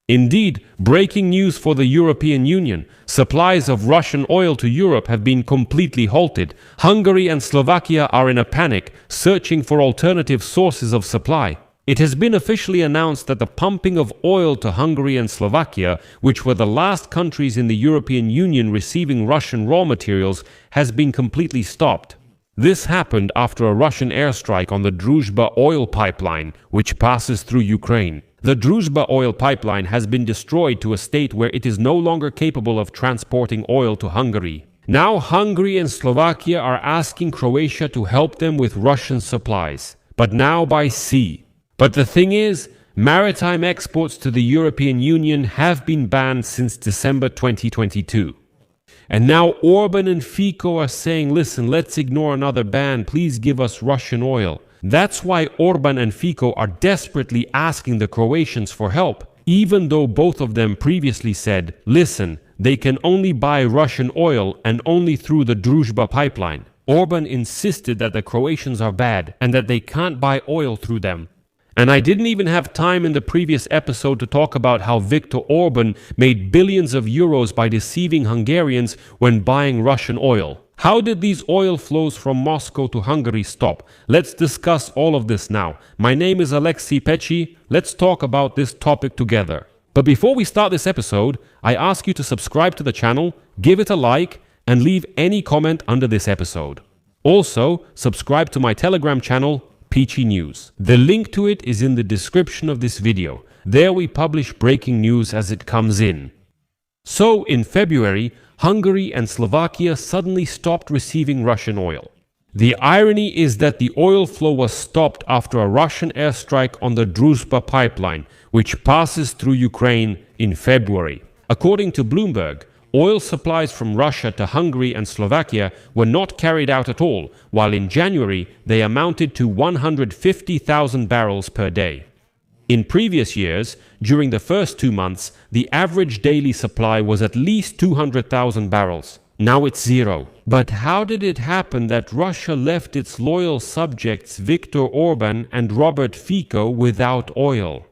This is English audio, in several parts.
Indeed, breaking news for the European Union. Supplies of Russian oil to Europe have been completely halted. Hungary and Slovakia are in a panic, searching for alternative sources of supply. It has been officially announced that the pumping of oil to Hungary and Slovakia, which were the last countries in the European Union receiving Russian raw materials, has been completely stopped. This happened after a Russian airstrike on the Druzhba oil pipeline, which passes through Ukraine. The Druzhba oil pipeline has been destroyed to a state where it is no longer capable of transporting oil to Hungary. Now Hungary and Slovakia are asking Croatia to help them with Russian supplies, but now by sea. But the thing is, maritime exports to the European Union have been banned since December 2022. And now Orban and Fico are saying, listen, let's ignore another ban, please give us Russian oil. That's why Orban and Fico are desperately asking the Croatians for help, even though both of them previously said, listen, they can only buy Russian oil and only through the Druzhba pipeline. Orban insisted that the Croatians are bad and that they can't buy oil through them. And I didn't even have time in the previous episode to talk about how Viktor Orban made billions of euros by deceiving Hungarians when buying Russian oil. How did these oil flows from Moscow to Hungary stop? Let's discuss all of this now. My name is Alexei Pechi. Let's talk about this topic together. But before we start this episode, I ask you to subscribe to the channel, give it a like, and leave any comment under this episode. Also, subscribe to my Telegram channel, Peachy News. The link to it is in the description of this video. There we publish breaking news as it comes in. So, in February, Hungary and Slovakia suddenly stopped receiving Russian oil. The irony is that the oil flow was stopped after a Russian airstrike on the Druzhba pipeline, which passes through Ukraine in February. According to Bloomberg, oil supplies from Russia to Hungary and Slovakia were not carried out at all, while in January they amounted to 150,000 barrels per day. In previous years, during the first 2 months, the average daily supply was at least 200,000 barrels. Now it's zero. But how did it happen that Russia left its loyal subjects Viktor Orban and Robert Fico without oil?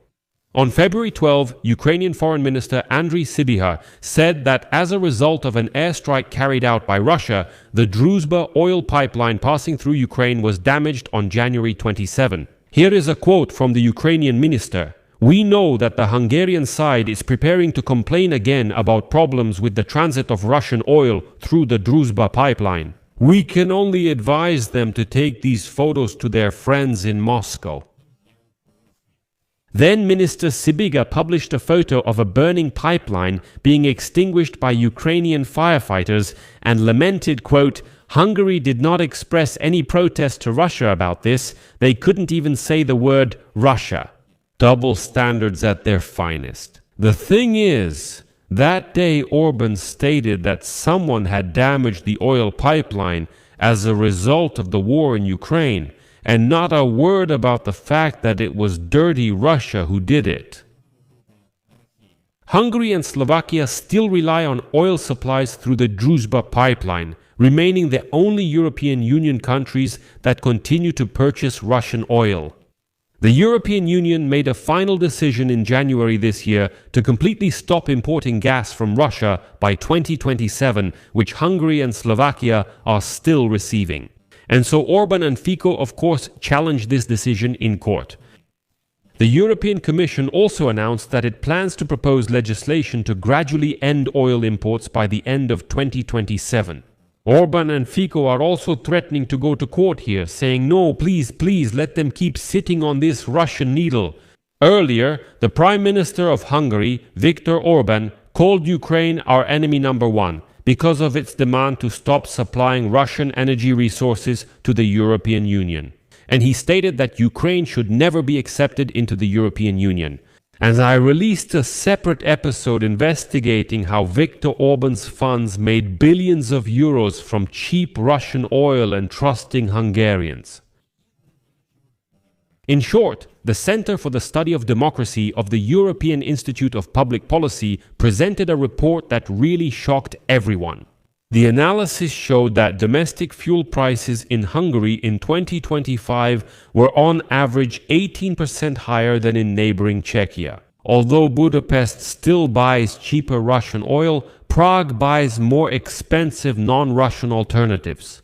On February 12, Ukrainian Foreign Minister Andriy Sybiha said that as a result of an airstrike carried out by Russia, the Druzhba oil pipeline passing through Ukraine was damaged on January 27. Here is a quote from the Ukrainian minister. We know that the Hungarian side is preparing to complain again about problems with the transit of Russian oil through the Druzhba pipeline. We can only advise them to take these photos to their friends in Moscow. Then Minister Sybiga published a photo of a burning pipeline being extinguished by Ukrainian firefighters and lamented, quote, Hungary did not express any protest to Russia about this. They couldn't even say the word Russia. Double standards at their finest. The thing is, that day Orban stated that someone had damaged the oil pipeline as a result of the war in Ukraine, and not a word about the fact that it was dirty Russia who did it. Hungary and Slovakia still rely on oil supplies through the Druzhba pipeline, remaining the only European Union countries that continue to purchase Russian oil. The European Union made a final decision in January this year to completely stop importing gas from Russia by 2027, which Hungary and Slovakia are still receiving. And so Orban and Fico, of course, challenged this decision in court. The European Commission also announced that it plans to propose legislation to gradually end oil imports by the end of 2027. Orban and Fico are also threatening to go to court here, saying, no, please, let them keep sitting on this Russian needle. Earlier, the Prime Minister of Hungary, Viktor Orban, called Ukraine our enemy number one because of its demand to stop supplying Russian energy resources to the European Union. And he stated that Ukraine should never be accepted into the European Union. And I released a separate episode investigating how Viktor Orban's funds made billions of euros from cheap Russian oil and trusting Hungarians. In short, the Center for the Study of Democracy of the European Institute of Public Policy presented a report that really shocked everyone. The analysis showed that domestic fuel prices in Hungary in 2025 were on average 18% higher than in neighboring Czechia. Although Budapest still buys cheaper Russian oil, Prague buys more expensive non-Russian alternatives.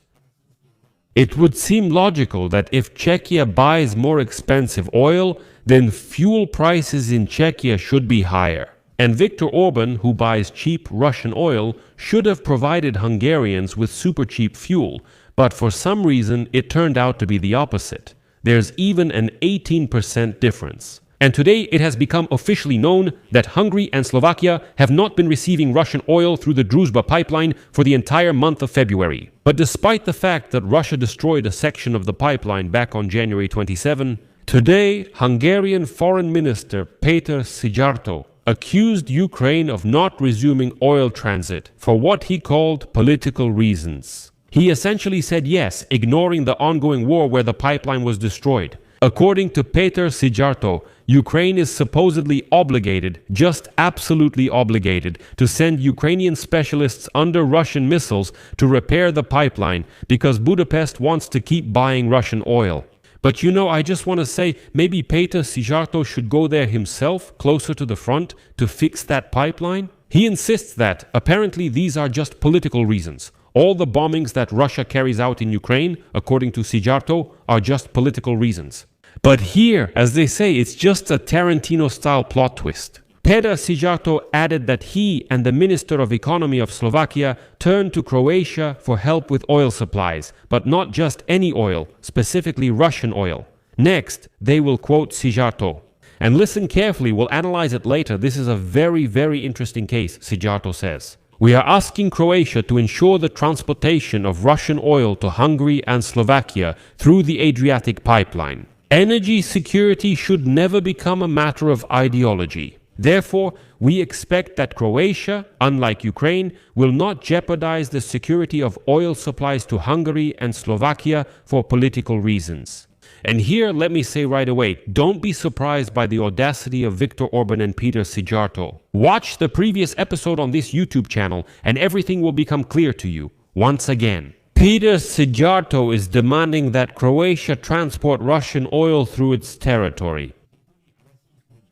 It would seem logical that if Czechia buys more expensive oil, then fuel prices in Czechia should be higher. And Viktor Orban, who buys cheap Russian oil, should have provided Hungarians with super cheap fuel, but for some reason it turned out to be the opposite. There's even an 18% difference. And today it has become officially known that Hungary and Slovakia have not been receiving Russian oil through the Druzhba pipeline for the entire month of February. But despite the fact that Russia destroyed a section of the pipeline back on January 27, today Hungarian Foreign Minister Péter Szijjártó accused Ukraine of not resuming oil transit for what he called political reasons. He essentially said yes, ignoring the ongoing war where the pipeline was destroyed. According to Péter Szijjártó, Ukraine is supposedly obligated, just absolutely obligated, to send Ukrainian specialists under Russian missiles to repair the pipeline because Budapest wants to keep buying Russian oil. But I just want to say, maybe Péter Szijjártó should go there himself, closer to the front, to fix that pipeline? He insists that, apparently, these are just political reasons. All the bombings that Russia carries out in Ukraine, according to Szijjártó, are just political reasons. But here, as they say, it's just a Tarantino-style plot twist. Péter Szijjártó added that he and the Minister of Economy of Slovakia turned to Croatia for help with oil supplies, but not just any oil, specifically Russian oil. Next, they will quote Szijjártó. And listen carefully, we'll analyze it later. This is a very, very interesting case, Szijjártó says. We are asking Croatia to ensure the transportation of Russian oil to Hungary and Slovakia through the Adriatic pipeline. Energy security should never become a matter of ideology. Therefore, we expect that Croatia, unlike Ukraine, will not jeopardize the security of oil supplies to Hungary and Slovakia for political reasons. And here, let me say right away, don't be surprised by the audacity of Viktor Orban and Péter Szijjártó. Watch the previous episode on this YouTube channel and everything will become clear to you, once again. Péter Szijjártó is demanding that Croatia transport Russian oil through its territory.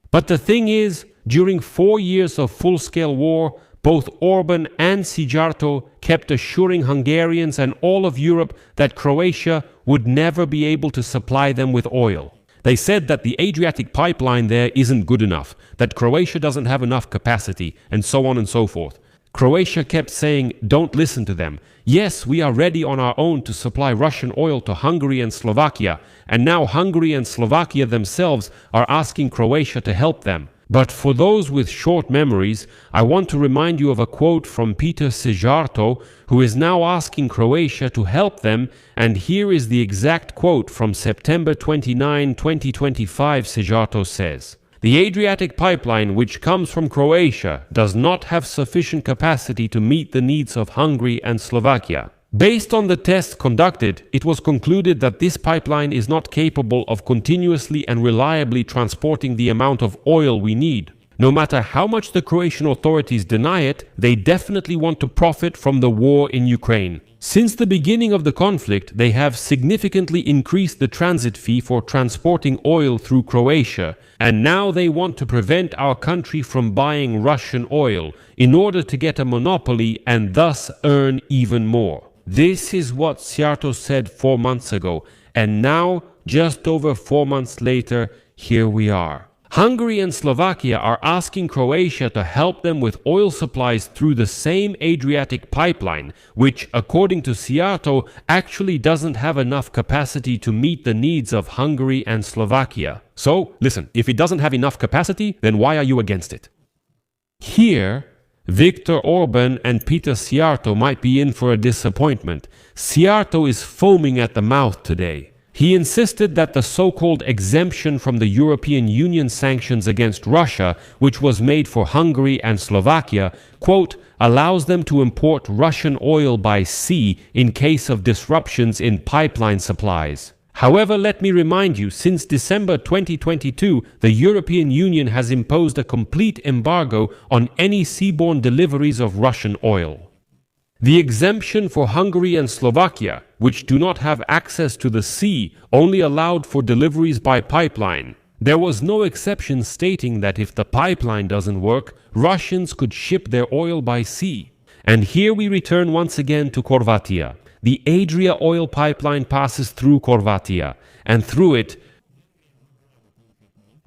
But the thing is, during 4 years of full-scale war, both Orban and Szijjártó kept assuring Hungarians and all of Europe that Croatia would never be able to supply them with oil. They said that the Adriatic pipeline there isn't good enough, that Croatia doesn't have enough capacity, and so on and so forth. Croatia kept saying, don't listen to them. Yes, we are ready on our own to supply Russian oil to Hungary and Slovakia, and now Hungary and Slovakia themselves are asking Croatia to help them. But for those with short memories, I want to remind you of a quote from Péter Szijjártó, who is now asking Croatia to help them, and here is the exact quote from September 29, 2025. Szijjártó says, "The Adriatic pipeline, which comes from Croatia, does not have sufficient capacity to meet the needs of Hungary and Slovakia. Based on the tests conducted, it was concluded that this pipeline is not capable of continuously and reliably transporting the amount of oil we need. No matter how much the Croatian authorities deny it, they definitely want to profit from the war in Ukraine. Since the beginning of the conflict, they have significantly increased the transit fee for transporting oil through Croatia, and now they want to prevent our country from buying Russian oil in order to get a monopoly and thus earn even more." This is what Szijjártó said 4 months ago, and now, just over 4 months later, here we are. Hungary and Slovakia are asking Croatia to help them with oil supplies through the same Adriatic pipeline, which, according to Szijjártó, actually doesn't have enough capacity to meet the needs of Hungary and Slovakia. So, listen, if it doesn't have enough capacity, then why are you against it? Here, Viktor Orban and Péter Szijjártó might be in for a disappointment. Szijjártó is foaming at the mouth today. He insisted that the so-called exemption from the European Union sanctions against Russia, which was made for Hungary and Slovakia, quote, allows them to import Russian oil by sea in case of disruptions in pipeline supplies. However, let me remind you, since December 2022, the European Union has imposed a complete embargo on any seaborne deliveries of Russian oil. The exemption for Hungary and Slovakia, which do not have access to the sea, only allowed for deliveries by pipeline. There was no exception stating that if the pipeline doesn't work, Russians could ship their oil by sea. And here we return once again to Croatia. The Adria oil pipeline passes through Croatia, and through it,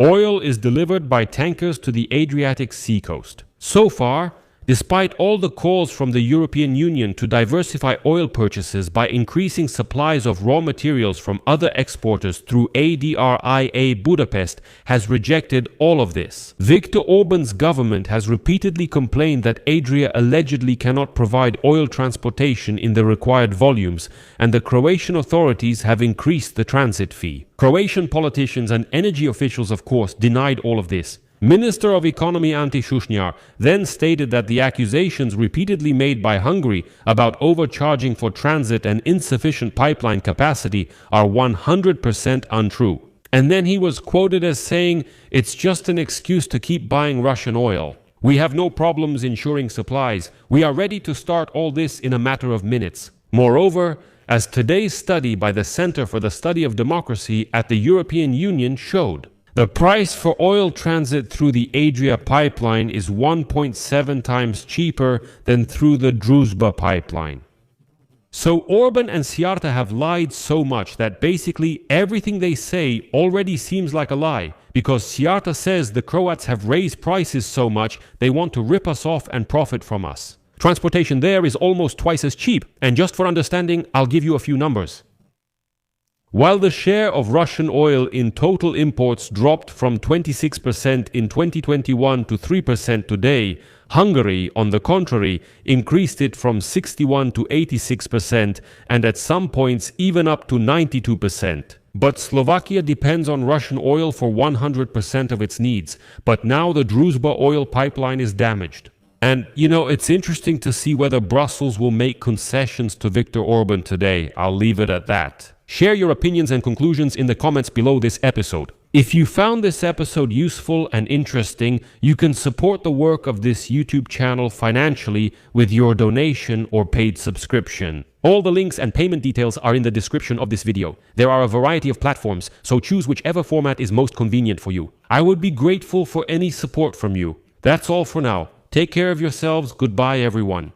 oil is delivered by tankers to the Adriatic seacoast. So far, despite all the calls from the European Union to diversify oil purchases by increasing supplies of raw materials from other exporters through Adria, Budapest has rejected all of this. Viktor Orban's government has repeatedly complained that Adria allegedly cannot provide oil transportation in the required volumes, and the Croatian authorities have increased the transit fee. Croatian politicians and energy officials, of course, denied all of this. Minister of Economy Ante Šušnjar then stated that the accusations repeatedly made by Hungary about overcharging for transit and insufficient pipeline capacity are 100% untrue. And then he was quoted as saying, "It's just an excuse to keep buying Russian oil. We have no problems ensuring supplies. We are ready to start all this in a matter of minutes." Moreover, as today's study by the Center for the Study of Democracy at the European Union showed, the price for oil transit through the Adria pipeline is 1.7 times cheaper than through the Druzhba pipeline. So Orban and Siarta have lied so much that basically everything they say already seems like a lie, because Siarta says the Croats have raised prices so much they want to rip us off and profit from us. Transportation there is almost twice as cheap, and just for understanding, I'll give you a few numbers. While the share of Russian oil in total imports dropped from 26% in 2021 to 3% today, Hungary, on the contrary, increased it from 61 to 86% and at some points even up to 92%. But Slovakia depends on Russian oil for 100% of its needs, but now the Druzhba oil pipeline is damaged. And, it's interesting to see whether Brussels will make concessions to Viktor Orban today. I'll leave it at that. Share your opinions and conclusions in the comments below this episode. If you found this episode useful and interesting, you can support the work of this YouTube channel financially with your donation or paid subscription. All the links and payment details are in the description of this video. There are a variety of platforms, so choose whichever format is most convenient for you. I would be grateful for any support from you. That's all for now. Take care of yourselves. Goodbye, everyone.